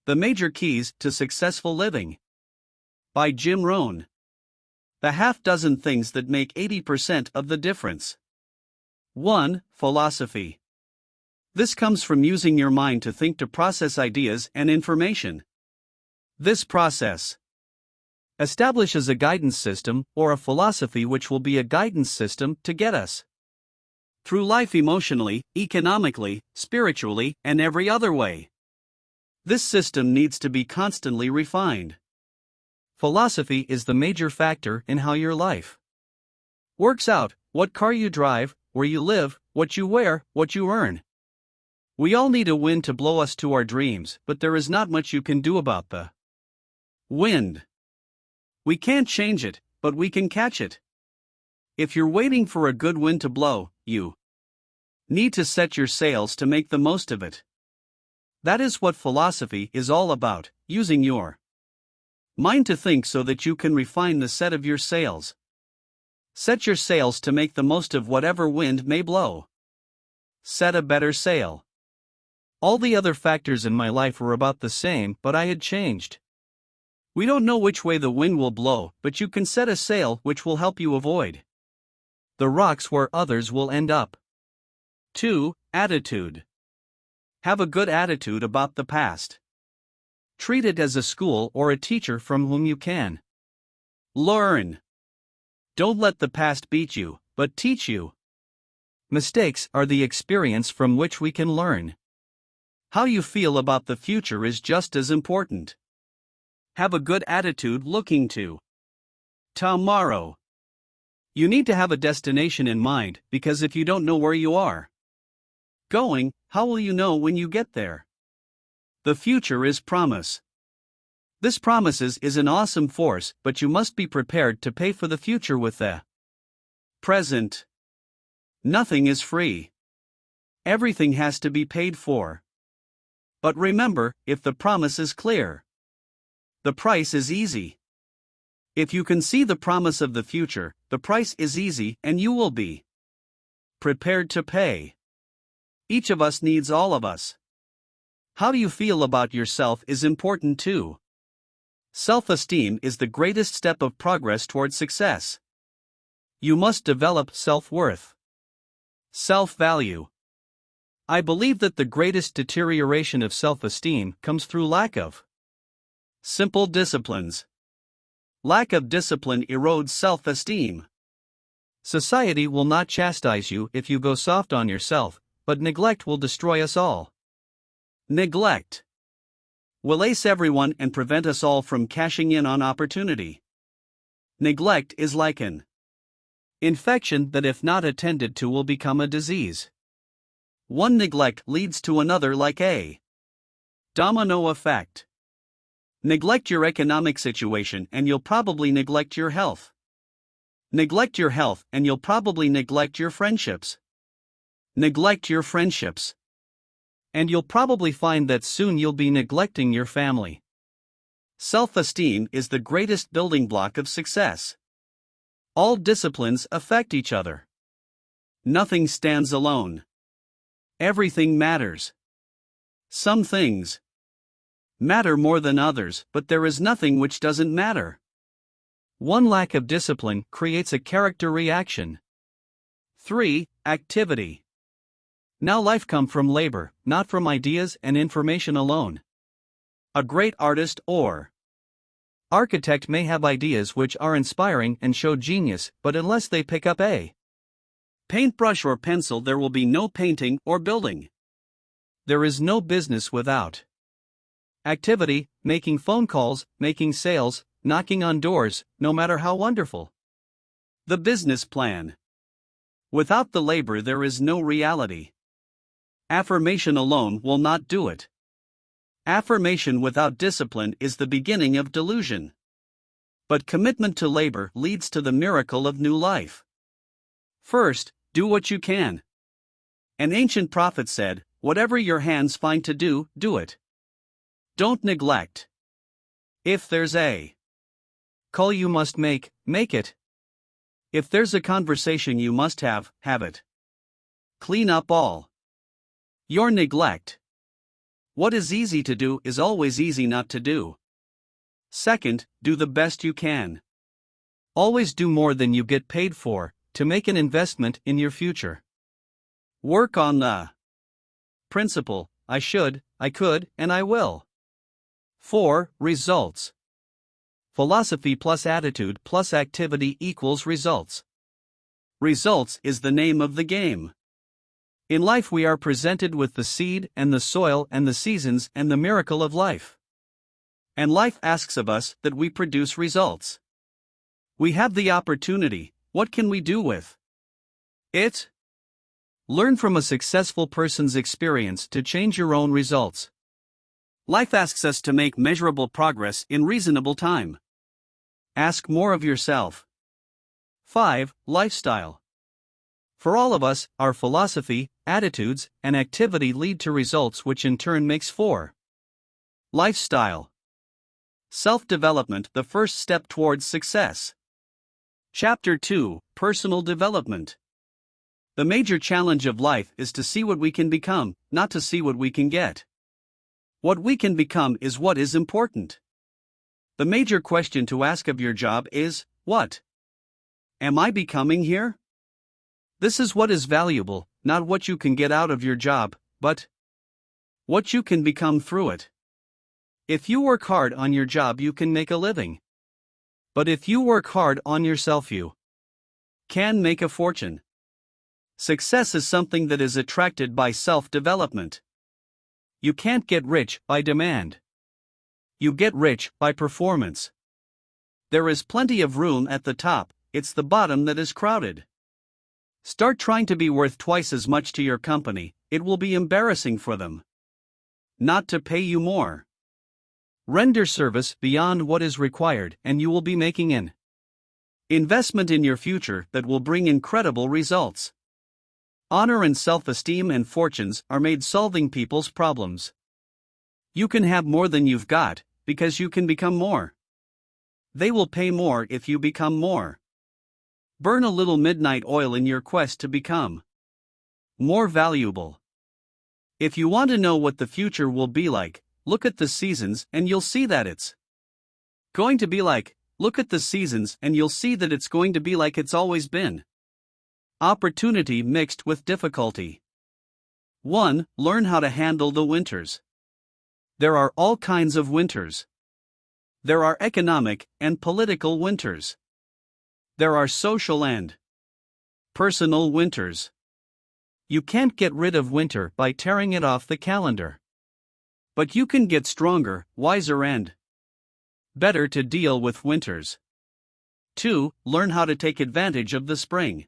The Major Keys to Successful Living. By Jim Rohn. The half-dozen things that make 80% of the difference. 1. Philosophy. This comes from using your mind to think, to process ideas and information. This process establishes a guidance system or a philosophy which will be a guidance system to get us through life emotionally, economically, spiritually, and every other way. This system needs to be constantly refined. Philosophy is the major factor in how your life works out: what car you drive, where you live, what you wear, what you earn. We all need a wind to blow us to our dreams, but there is not much you can do about the wind. We can't change it, but we can catch it. If you're waiting for a good wind to blow, you need to set your sails to make the most of it. That is what philosophy is all about: using your mind to think so that you can refine the set of your sails. Set your sails to make the most of whatever wind may blow. Set a better sail. All the other factors in my life were about the same, but I had changed. We don't know which way the wind will blow, but you can set a sail which will help you avoid the rocks where others will end up. 2. Attitude. Have a good attitude about the past. Treat it as a school or a teacher from whom you can learn. Don't let the past beat you, but teach you. Mistakes are the experience from which we can learn. How you feel about the future is just as important. Have a good attitude looking to tomorrow. You need to have a destination in mind, because if you don't know where you are going, how will you know when you get there? The future is promise. This promises is an awesome force, but you must be prepared to pay for the future with the present. Nothing is free. Everything has to be paid for. But remember, if the promise is clear, the price is easy. If you can see the promise of the future, the price is easy and you will be prepared to pay. Each of us needs all of us. How do you feel about yourself is important too. Self-esteem is the greatest step of progress toward success. You must develop self-worth, self-value. I believe that the greatest deterioration of self-esteem comes through lack of simple disciplines. Lack of discipline erodes self-esteem. Society will not chastise you if you go soft on yourself, but neglect will destroy us all. Neglect will ace everyone and prevent us all from cashing in on opportunity. Neglect is like an infection that, if not attended to, will become a disease. One neglect leads to another like a domino effect. Neglect your economic situation and you'll probably neglect your health. Neglect your health and you'll probably neglect your friendships. Neglect your friendships, and you'll probably find that soon you'll be neglecting your family. Self-esteem is the greatest building block of success. All disciplines affect each other. Nothing stands alone. Everything matters. Some things matter more than others, but there is nothing which doesn't matter. One lack of discipline creates a character reaction. 3. Activity. Now life comes from labor, not from ideas and information alone. A great artist or architect may have ideas which are inspiring and show genius, but unless they pick up a paintbrush or pencil, there will be no painting or building. There is no business without activity, making phone calls, making sales, knocking on doors, no matter how wonderful the business plan. Without the labor, there is no reality. Affirmation alone will not do it. Affirmation without discipline is the beginning of delusion. But commitment to labor leads to the miracle of new life. First, do what you can. An ancient prophet said, "Whatever your hands find to do, do it. Don't neglect. If there's a call you must make it. If there's a conversation you must have it. Clean up all your neglect. What is easy to do is always easy not to do. Second, do the best you can. Always do more than you get paid for, to make an investment in your future. Work on the principle, I should, I could, and I will. 4. Results. Philosophy plus attitude plus activity equals results. Results is the name of the game. In life we are presented with the seed and the soil and the seasons and the miracle of life. And life asks of us that we produce results. We have the opportunity, what can we do with it? Learn from a successful person's experience to change your own results. Life asks us to make measurable progress in reasonable time. Ask more of yourself. 5. Lifestyle. For all of us, our philosophy, attitudes, and activity lead to results, which in turn makes 4. Lifestyle. Self-development, the first step towards success. Chapter 2. Personal development. The major challenge of life is to see what we can become, not to see what we can get. What we can become is what is important. The major question to ask of your job is, what am I becoming here? This is what is valuable, not what you can get out of your job, but what you can become through it. If you work hard on your job, you can make a living. But if you work hard on yourself, you can make a fortune. Success is something that is attracted by self-development. You can't get rich by demand. You get rich by performance. There is plenty of room at the top, it's the bottom that is crowded. Start trying to be worth twice as much to your company, it will be embarrassing for them not to pay you more. Render service beyond what is required, and you will be making an investment in your future that will bring incredible results. Honor and self-esteem and fortunes are made solving people's problems. You can have more than you've got, because you can become more. They will pay more if you become more. Burn a little midnight oil in your quest to become more valuable. If you want to know what the future will be like, look at the seasons and you'll see that it's going to be like. Look at the seasons and you'll see that it's going to be like it's always been. Opportunity mixed with difficulty. 1. Learn how to handle the winters. There are all kinds of winters. There are economic and political winters. There are social and personal winters. You can't get rid of winter by tearing it off the calendar. But you can get stronger, wiser, and better to deal with winters. 2. Learn how to take advantage of the spring.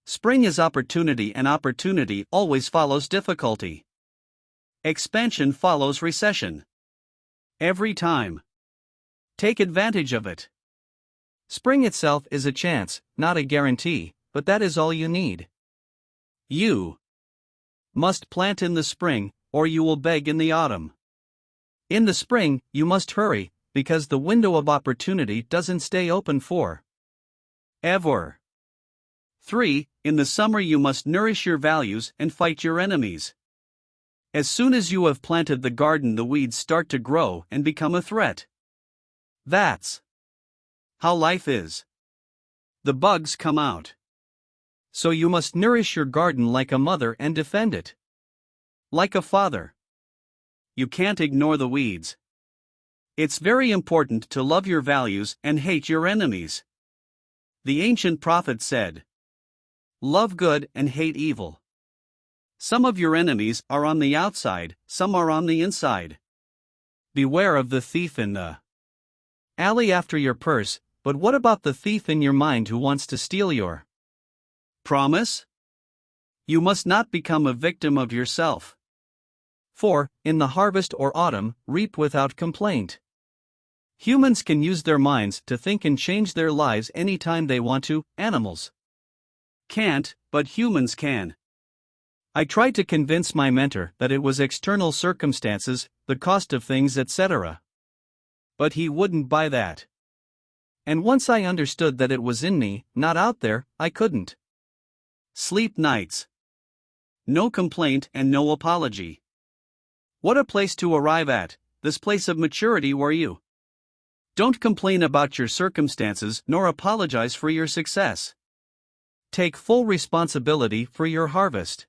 Spring is opportunity, and opportunity always follows difficulty. Expansion follows recession. Every time. Take advantage of it. Spring itself is a chance, not a guarantee, but that is all you need. You must plant in the spring, or you will beg in the autumn. In the spring, you must hurry, because the window of opportunity doesn't stay open for ever. 3. In the summer you must nourish your values and fight your enemies. As soon as you have planted the garden, the weeds start to grow and become a threat. That's how life is. The bugs come out. So you must nourish your garden like a mother and defend it like a father. You can't ignore the weeds. It's very important to love your values and hate your enemies. The ancient prophet said, "Love good and hate evil." Some of your enemies are on the outside, some are on the inside. Beware of the thief in the alley after your purse, but what about the thief in your mind who wants to steal your promise? You must not become a victim of yourself. 4. In the harvest or autumn, reap without complaint. Humans can use their minds to think and change their lives anytime they want to, animals can't, but humans can. I tried to convince my mentor that it was external circumstances, the cost of things, etc. But he wouldn't buy that. And once I understood that it was in me, not out there, I couldn't sleep nights. No complaint and no apology. What a place to arrive at, this place of maturity were you. Don't complain about your circumstances nor apologize for your success. Take full responsibility for your harvest.